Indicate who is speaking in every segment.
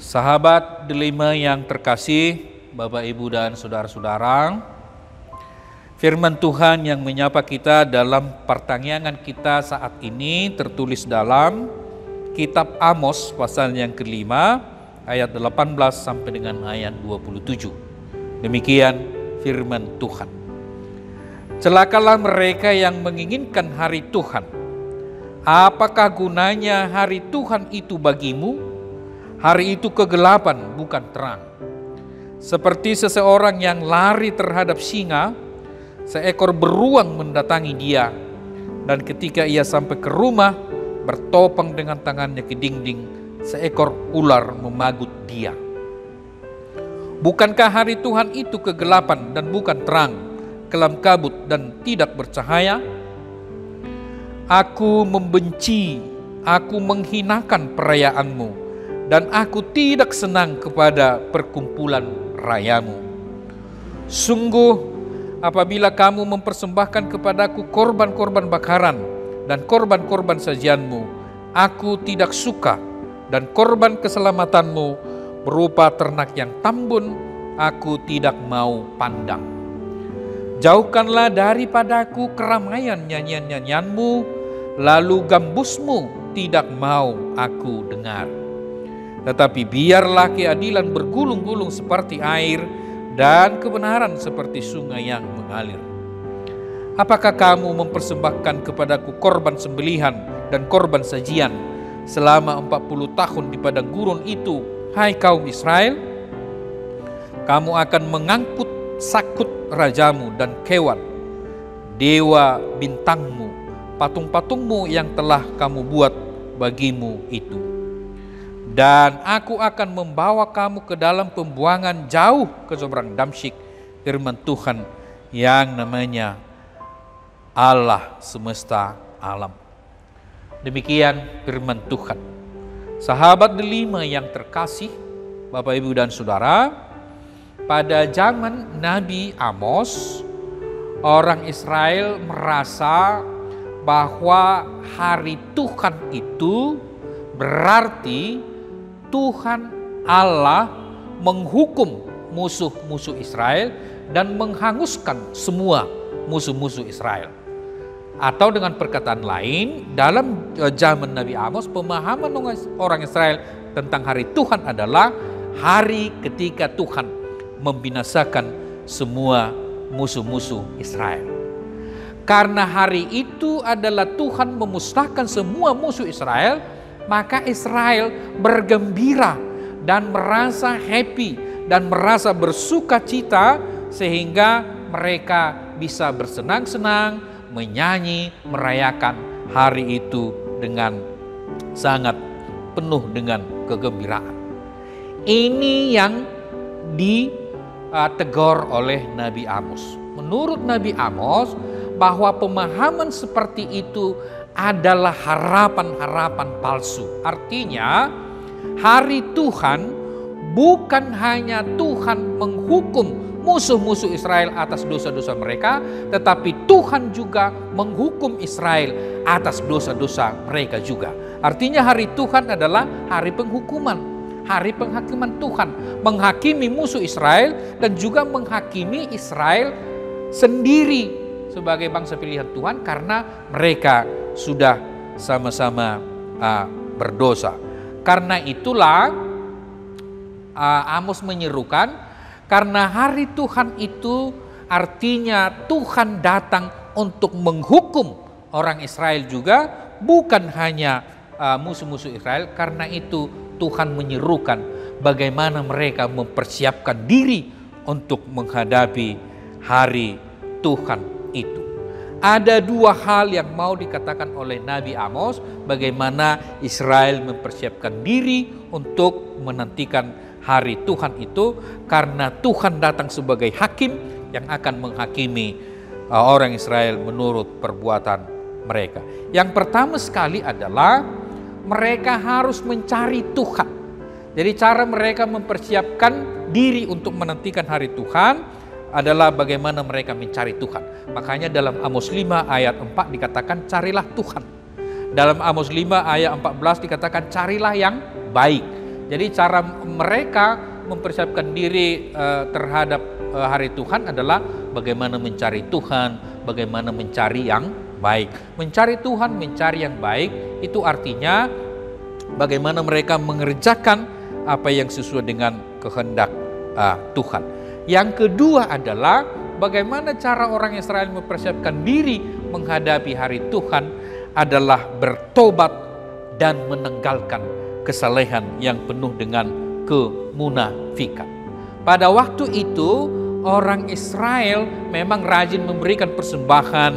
Speaker 1: Sahabat delima yang terkasih, Bapak, Ibu, dan saudara-saudara, firman Tuhan yang menyapa kita dalam pertanyaan kita saat ini tertulis dalam kitab Amos pasal yang kelima ayat 18 sampai dengan ayat 27. Demikian firman Tuhan. Celakalah mereka yang menginginkan hari Tuhan. Apakah gunanya hari Tuhan itu bagimu? Hari itu kegelapan, bukan terang. Seperti seseorang yang lari terhadap singa, seekor beruang mendatangi dia. Dan ketika ia sampai ke rumah, bertopang dengan tangannya ke dinding, seekor ular memagut dia. Bukankah hari Tuhan itu kegelapan dan bukan terang, kelam kabut dan tidak bercahaya? Aku membenci, aku menghinakan perayaanmu, dan aku tidak senang kepada perkumpulan rayamu. Sungguh, apabila kamu mempersembahkan kepadaku korban-korban bakaran dan korban-korban sajianmu, aku tidak suka, dan korban keselamatanmu berupa ternak yang tambun, aku tidak mau pandang. Jauhkanlah daripadaku keramaian nyanyian-nyanyianmu, lalu gambusmu tidak mau aku dengar. Tetapi biarlah keadilan bergulung-gulung seperti air dan kebenaran seperti sungai yang mengalir. Apakah kamu mempersembahkan kepadaku korban sembelihan dan korban sajian selama 40 tahun di padang gurun itu, hai kaum Israel? Kamu akan mengangkut Sakut rajamu dan Kewan, dewa bintangmu, patung-patungmu yang telah kamu buat bagimu itu. Dan aku akan membawa kamu ke dalam pembuangan jauh ke seberang Damsyik, firman Tuhan yang namanya Allah semesta alam. Demikian firman Tuhan. Sahabat delima yang terkasih, Bapak, Ibu, dan saudara, pada zaman Nabi Amos, orang Israel merasa bahwa hari Tuhan itu berarti Tuhan Allah menghukum musuh-musuh Israel dan menghanguskan semua musuh-musuh Israel. Atau dengan perkataan lain, dalam zaman Nabi Amos, pemahaman orang Israel tentang hari Tuhan adalah hari ketika Tuhan membinasakan semua musuh-musuh Israel. Karena hari itu adalah Tuhan memusnahkan semua musuh Israel, maka Israel bergembira dan merasa happy dan merasa bersuka cita, sehingga mereka bisa bersenang-senang, menyanyi, merayakan hari itu dengan sangat penuh dengan kegembiraan. Ini yang ditegur oleh Nabi Amos. Menurut Nabi Amos, bahwa pemahaman seperti itu adalah harapan-harapan palsu. Artinya, hari Tuhan bukan hanya Tuhan menghukum musuh-musuh Israel atas dosa-dosa mereka, tetapi Tuhan juga menghukum Israel atas dosa-dosa mereka juga. Artinya hari Tuhan adalah hari penghukuman, hari penghakiman Tuhan, menghakimi musuh Israel dan juga menghakimi Israel sendiri sebagai bangsa pilihan Tuhan karena mereka sudah sama-sama berdosa. Karena itulah Amos menyerukan, karena hari Tuhan itu artinya Tuhan datang untuk menghukum orang Israel juga, bukan hanya musuh-musuh Israel. Karena itu Tuhan menyerukan bagaimana mereka mempersiapkan diri untuk menghadapi hari Tuhan itu. Ada dua hal yang mau dikatakan oleh Nabi Amos, bagaimana Israel mempersiapkan diri untuk menantikan hari Tuhan itu, karena Tuhan datang sebagai hakim yang akan menghakimi orang Israel menurut perbuatan mereka. Yang pertama sekali adalah mereka harus mencari Tuhan. Jadi cara mereka mempersiapkan diri untuk menantikan hari Tuhan adalah bagaimana mereka mencari Tuhan. Makanya dalam Amos 5 ayat 4 dikatakan carilah Tuhan. Dalam Amos 5 ayat 14 dikatakan carilah yang baik. Jadi cara mereka mempersiapkan diri terhadap hari Tuhan adalah bagaimana mencari Tuhan, bagaimana mencari yang baik. Mencari Tuhan, mencari yang baik itu artinya bagaimana mereka mengerjakan apa yang sesuai dengan kehendak Tuhan. Yang kedua adalah bagaimana cara orang Israel mempersiapkan diri menghadapi hari Tuhan adalah bertobat dan menanggalkan kesalehan yang penuh dengan kemunafikan. Pada waktu itu orang Israel memang rajin memberikan persembahan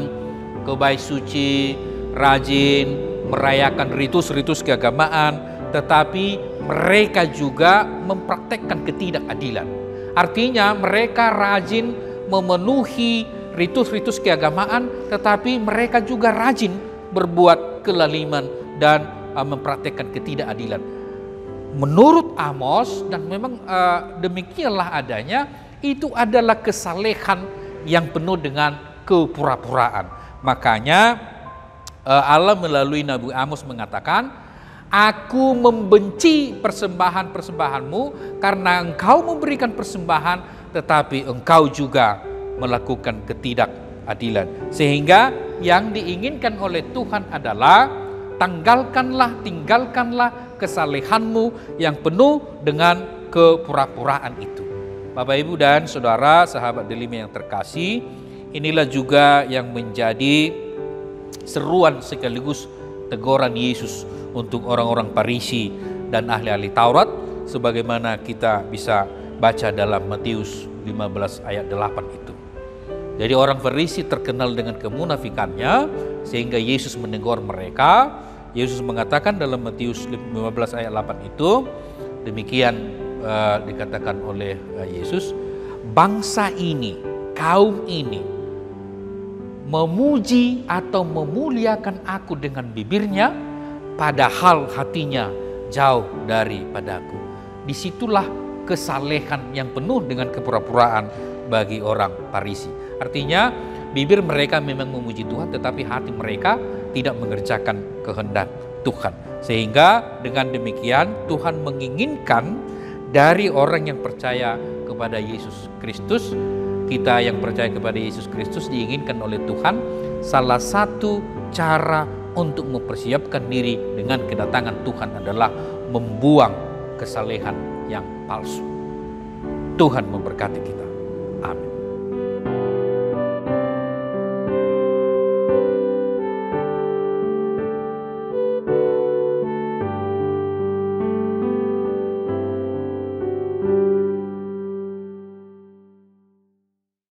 Speaker 1: ke bait suci, rajin merayakan ritus-ritus keagamaan, tetapi mereka juga mempraktekkan ketidakadilan. Artinya mereka rajin memenuhi ritus-ritus keagamaan, tetapi mereka juga rajin berbuat kelaliman dan mempraktekkan ketidakadilan. Menurut Amos, dan memang demikianlah adanya, itu adalah kesalehan yang penuh dengan kepura-puraan. Makanya Allah melalui Nabi Amos mengatakan, aku membenci persembahan-persembahanmu karena engkau memberikan persembahan tetapi engkau juga melakukan ketidakadilan. Sehingga yang diinginkan oleh Tuhan adalah tinggalkanlah kesalehanmu yang penuh dengan kepura-puraan itu. Bapak, Ibu, dan Saudara, sahabat Delima yang terkasih, inilah juga yang menjadi seruan sekaligus teguran Yesus untuk orang-orang Farisi dan ahli-ahli Taurat, sebagaimana kita bisa baca dalam Matius 15 ayat 8 itu. Jadi orang Farisi terkenal dengan kemunafikannya, sehingga Yesus menegur mereka. Yesus mengatakan dalam Matius 15 ayat 8 itu, demikian dikatakan oleh Yesus, bangsa ini, kaum ini memuji atau memuliakan aku dengan bibirnya, padahal hatinya jauh daripadaku. Disitulah kesalehan yang penuh dengan kepura-puraan bagi orang Farisi. Artinya bibir mereka memang memuji Tuhan, tetapi hati mereka tidak mengerjakan kehendak Tuhan. Sehingga dengan demikian Tuhan menginginkan dari orang yang percaya kepada Yesus Kristus, kita yang percaya kepada Yesus Kristus diinginkan oleh Tuhan, salah satu cara untuk mempersiapkan diri dengan kedatangan Tuhan adalah membuang kesalehan yang palsu. Tuhan memberkati kita. Amin.